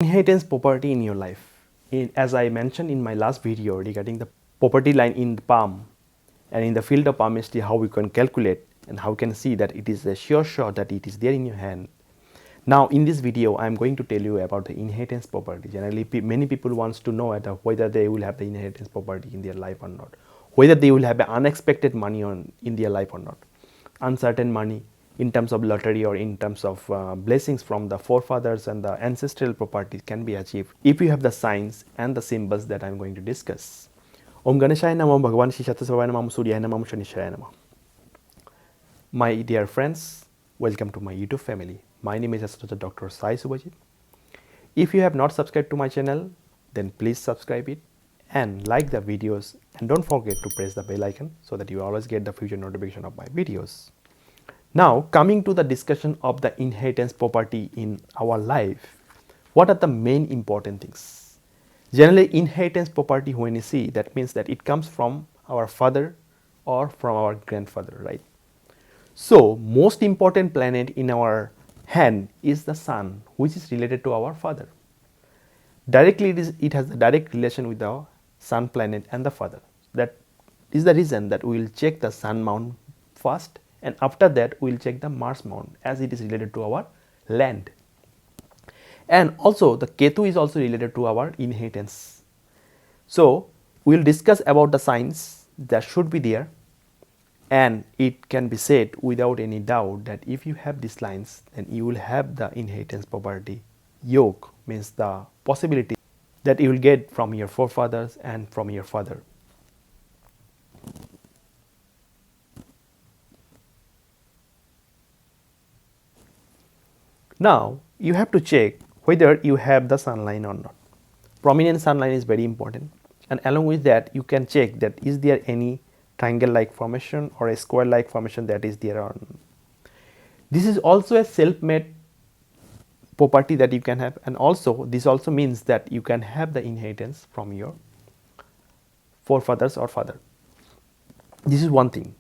Inheritance property in your life. As I mentioned in my last video regarding the property line in the palm and in the field of palmistry, how we can calculate and how we can see that it is a sure shot that it is there in your hand. Now in this video I am going to tell you about the inheritance property. Generally many people wants to know whether they will have the inheritance property in their life or not, whether they will have unexpected money in their life or not, uncertain money in terms of lottery or in terms of blessings from the forefathers and the ancestral properties can be achieved if you have the signs and the symbols that I am going to discuss. Om Ganeshaya Namah, Bhagavan Shishatasavaya Namah, Suryaya Namah, Shanishaya Namah. My dear friends, welcome to my YouTube family. My name is Astrologer Dr. Sai Suvajit. If you have not subscribed to my channel, then please subscribe it and like the videos, and don't forget to press the bell icon so that you always get the future notification of my videos. Now coming to the discussion of the inheritance property in our life, what are the main important things? Generally inheritance property, when you see, that means that it comes from our father or from our grandfather, right? So most important planet in our hand is the sun, which is related to our father. Directly it has a direct relation with the sun planet and the father. That is the reason that we will check the sun mount first, and after that we will check the Mars mount, as it is related to our land. And also the Ketu is also related to our inheritance. So we will discuss about the signs that should be there, and it can be said without any doubt that if you have these lines, then you will have the inheritance property yoke, means the possibility that you will get from your forefathers and from your father. Now you have to check whether you have the sun line or not. Prominent sun line is very important, and along with that you can check that is there any triangle like formation or a square like formation that is there or not. This is also a self-made property that you can have, and also this also means that you can have the inheritance from your forefathers or father. This is one thing.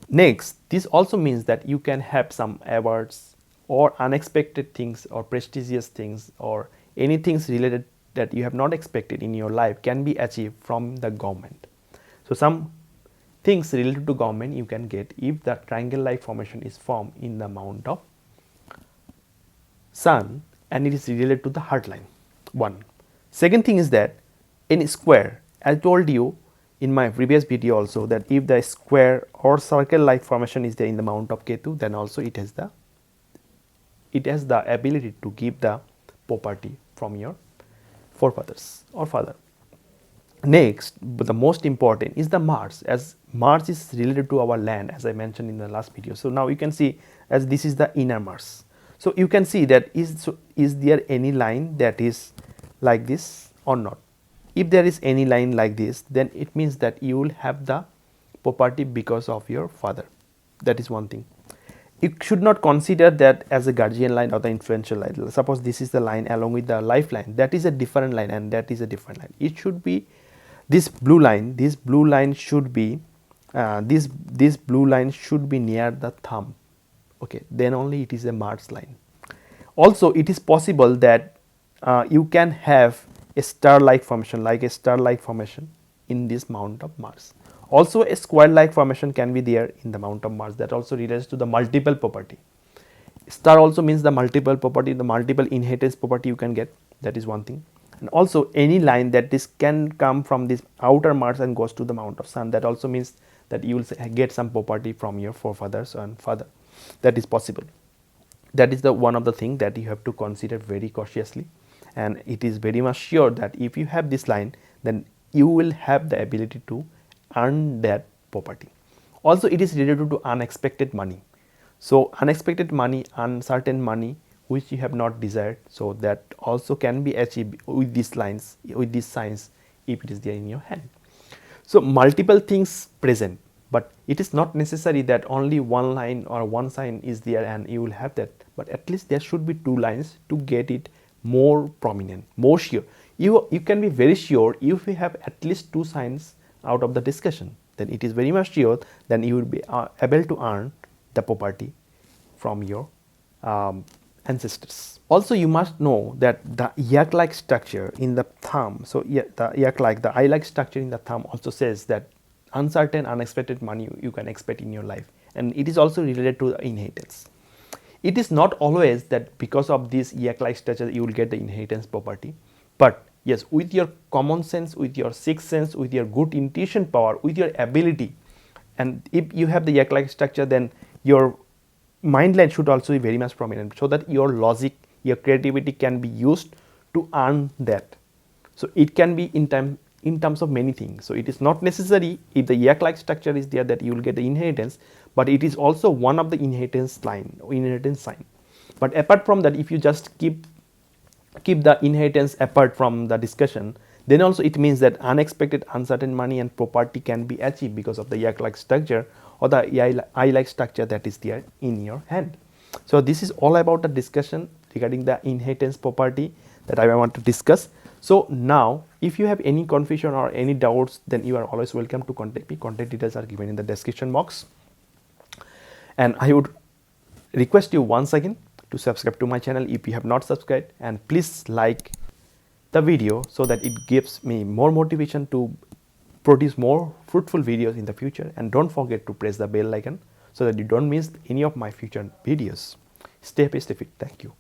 Next, this also means that you can have some awards or unexpected things or prestigious things or anything related that you have not expected in your life can be achieved from the government. So some things related to government you can get if the triangle like formation is formed in the mount of sun and it is related to the heart line. One. Second thing is that in square, I told you in my previous video also that if the square or circle like formation is there in the mount of Ketu, then also it has the ability to give the property from your forefathers or father. Next, but the most important is the Mars, as Mars is related to our land, as I mentioned in the last video. So now you can see as this is the inner Mars. So you can see that is there any line that is like this or not. If there is any line like this, then it means that you will have the property because of your father. That is one thing. You should not consider that as a guardian line or the influential line. Suppose this is the line along with the lifeline, that is a different line and that is a different line. It should be this blue line. This blue line should be this blue line should be near the thumb. Okay, then only it is a Mars line. Also, it is possible that you can have a star-like formation, like a star-like formation in this mount of Mars. Also, a square-like formation can be there in the mount of Mars. That also relates to the multiple property. Star also means the multiple property, the multiple inheritance property you can get. That is one thing. And also any line that this can come from this outer Mars and goes to the mount of Sun. That also means that you will get some property from your forefathers and father. That is possible. That is the one of the things that you have to consider very cautiously, and it is very much sure that if you have this line, then you will have the ability to earn that property. Also, it is related to unexpected money. So unexpected money, uncertain money which you have not desired, so that also can be achieved with these lines, with these signs, if it is there in your hand. So multiple things present, but it is not necessary that only one line or one sign is there and you will have that, but at least there should be two lines to get it more prominent, more sure. You can be very sure if you have at least two signs out of the discussion, then it is very much sure then you will be able to earn the property from your ancestors. Also, you must know that the yak-like structure in the thumb, so the yak-like, the eye-like structure in the thumb also says that uncertain, unexpected money you can expect in your life, and it is also related to the inheritance. It is not always that because of this yak-like structure you will get the inheritance property, but yes, with your common sense, with your sixth sense, with your good intuition power, with your ability, and if you have the yak-like structure, then your mind line should also be very much prominent, so that your logic, your creativity can be used to earn that. So it can be in terms of many things. So it is not necessary if the yak-like structure is there that you will get the inheritance, but it is also one of the inheritance line, inheritance sign. But apart from that, if you just keep the inheritance apart from the discussion, then also it means that unexpected, uncertain money and property can be achieved because of the yak-like structure or the eye-like structure that is there in your hand. So this is all about the discussion regarding the inheritance property that I want to discuss. So now, if you have any confusion or any doubts, then you are always welcome to contact me. Contact details are given in the description box. And I would request you once again to subscribe to my channel if you have not subscribed, and please like the video so that it gives me more motivation to produce more fruitful videos in the future. And don't forget to press the bell icon so that you don't miss any of my future videos. Stay happy, stay fit. Thank you.